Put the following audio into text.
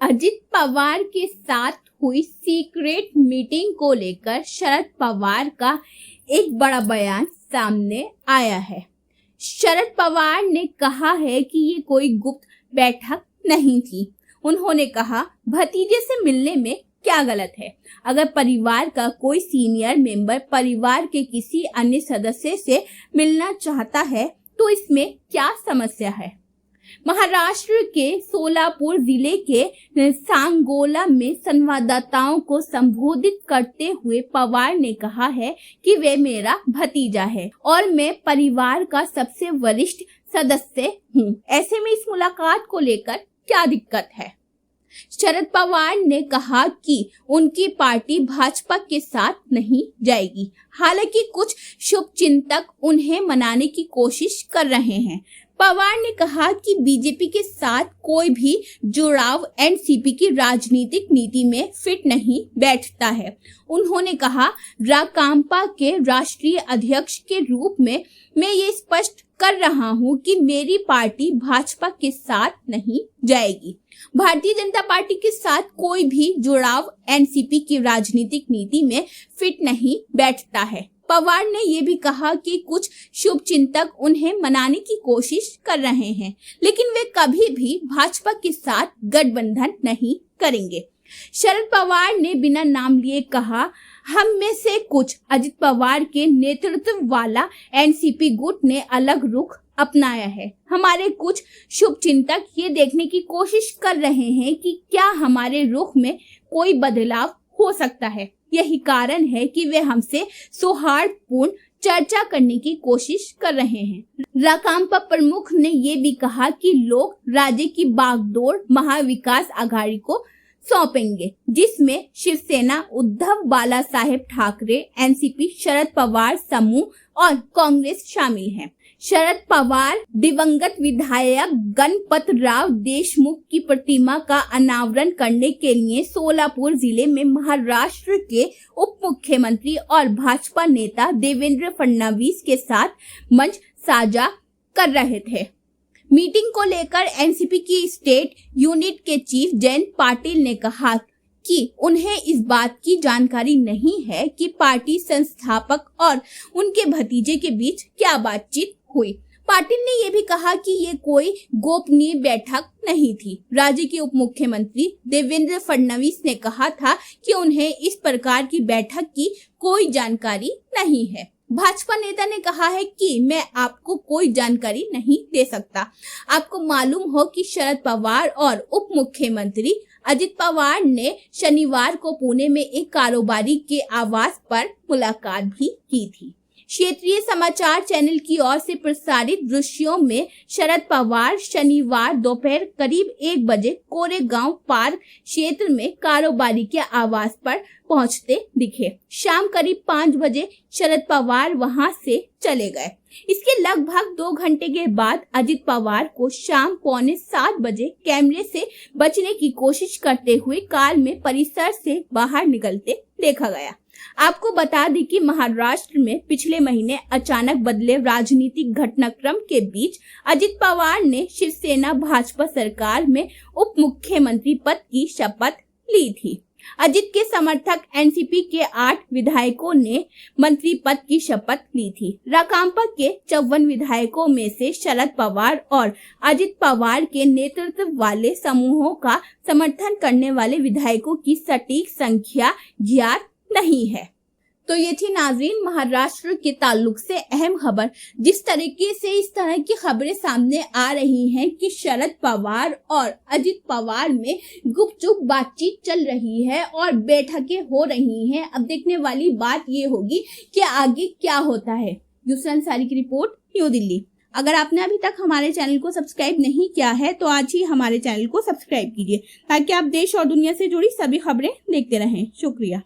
अजित पवार के साथ हुई सीक्रेट मीटिंग को लेकर शरद पवार का एक बड़ा बयान सामने आया है। शरद पवार ने कहा है कि ये कोई गुप्त बैठक नहीं थी। उन्होंने कहा, भतीजे से मिलने में क्या गलत है? अगर परिवार का कोई सीनियर मेंबर परिवार के किसी अन्य सदस्य से मिलना चाहता है तो इसमें क्या समस्या है? महाराष्ट्र के सोलापुर जिले के सांगोला में संवाददाताओं को संबोधित करते हुए पवार ने कहा है कि वे मेरा भतीजा है और मैं परिवार का सबसे वरिष्ठ सदस्य हूँ। ऐसे में इस मुलाकात को लेकर क्या दिक्कत है? शरद पवार ने कहा कि उनकी पार्टी भाजपा के साथ नहीं जाएगी। हालांकि कुछ शुभचिंतक उन्हें मनाने की कोशिश कर रहे हैं। पवार ने कहा कि बीजेपी के साथ कोई भी जुड़ाव एनसीपी की राजनीतिक नीति में फिट नहीं बैठता है। उन्होंने कहा, राकांपा के राष्ट्रीय अध्यक्ष के रूप में मैं ये स्पष्ट कर रहा हूं कि मेरी पार्टी भाजपा के साथ नहीं जाएगी। भारतीय जनता पार्टी के साथ कोई भी जुड़ाव एनसीपी की राजनीतिक नीति में फिट नहीं बैठता है। पवार ने ये भी कहा कि कुछ शुभचिंतक उन्हें मनाने की कोशिश कर रहे हैं, लेकिन वे कभी भी भाजपा के साथ गठबंधन नहीं करेंगे। शरद पवार ने बिना नाम लिए कहा, हम में से कुछ अजित पवार के नेतृत्व वाला एनसीपी गुट ने अलग रुख अपनाया है। हमारे कुछ शुभचिंतक ये देखने की कोशिश कर रहे हैं कि क्या हमारे रुख में कोई बदलाव हो सकता है। यही कारण है कि वे हमसे सौहार्दपूर्ण चर्चा करने की कोशिश कर रहे हैं। राकांपा प्रमुख ने ये भी कहा कि लोग राज्य की बागडोर महाविकास आघाड़ी को सौंपेंगे, जिसमें शिवसेना, उद्धव बालासाहेब ठाकरे, एनसीपी, शरद पवार समूह और कांग्रेस शामिल हैं। शरद पवार दिवंगत विधायक गणपत राव देशमुख की प्रतिमा का अनावरण करने के लिए सोलापुर जिले में महाराष्ट्र के उप मुख्यमंत्री और भाजपा नेता देवेंद्र फडणवीस के साथ मंच साझा कर रहे थे। मीटिंग को लेकर एनसीपी की स्टेट यूनिट के चीफ जयंत पाटिल ने कहा कि उन्हें इस बात की जानकारी नहीं है कि पार्टी संस्थापक और उनके भतीजे के बीच क्या बातचीत हुई। पाटिल ने यह भी कहा कि ये कोई गोपनीय बैठक नहीं थी। राज्य के उप मुख्यमंत्री देवेंद्र फडणवीस ने कहा था कि उन्हें इस प्रकार की बैठक की कोई जानकारी नहीं है। भाजपा नेता ने कहा है कि मैं आपको कोई जानकारी नहीं दे सकता। आपको मालूम हो कि शरद पवार और उप मुख्यमंत्री अजित पवार ने शनिवार को पुणे में एक कारोबारी के आवास पर मुलाकात भी की थी। क्षेत्रीय समाचार चैनल की ओर से प्रसारित दृश्यों में शरद पवार शनिवार दोपहर करीब 1 बजे कोरेगांव पार्क क्षेत्र में कारोबारी के आवास पर पहुंचते दिखे। शाम करीब 5 बजे शरद पवार वहां से चले गए। इसके लगभग 2 घंटे के बाद अजित पवार को शाम 6:45 बजे कैमरे से बचने की कोशिश करते हुए कार में परिसर से बाहर निकलते देखा गया। आपको बता दें कि महाराष्ट्र में पिछले महीने अचानक बदले राजनीतिक घटनाक्रम के बीच अजित पवार ने शिवसेना भाजपा सरकार में उप मुख्यमंत्री पद की शपथ ली थी। अजित के समर्थक एनसीपी के 8 विधायकों ने मंत्री पद की शपथ ली थी। राकांपा के 54 विधायकों में से शरद पवार और अजित पवार के नेतृत्व वाले समूहों का समर्थन करने वाले विधायकों की सटीक संख्या ज्ञात नहीं है। तो ये थी नाजरीन महाराष्ट्र के ताल्लुक से अहम खबर। जिस तरीके से इस तरह की खबरें सामने आ रही हैं कि शरद पवार और अजित पवार में गुपचुप बातचीत चल रही है और बैठकें हो रही हैं। अब देखने वाली बात ये होगी कि आगे क्या होता है। यूसरा अंसारी की रिपोर्ट, न्यू दिल्ली। अगर आपने अभी तक हमारे चैनल को सब्सक्राइब नहीं किया है तो आज ही हमारे चैनल को सब्सक्राइब कीजिए ताकि आप देश और दुनिया से जुड़ी सभी खबरें देखते रहें। शुक्रिया।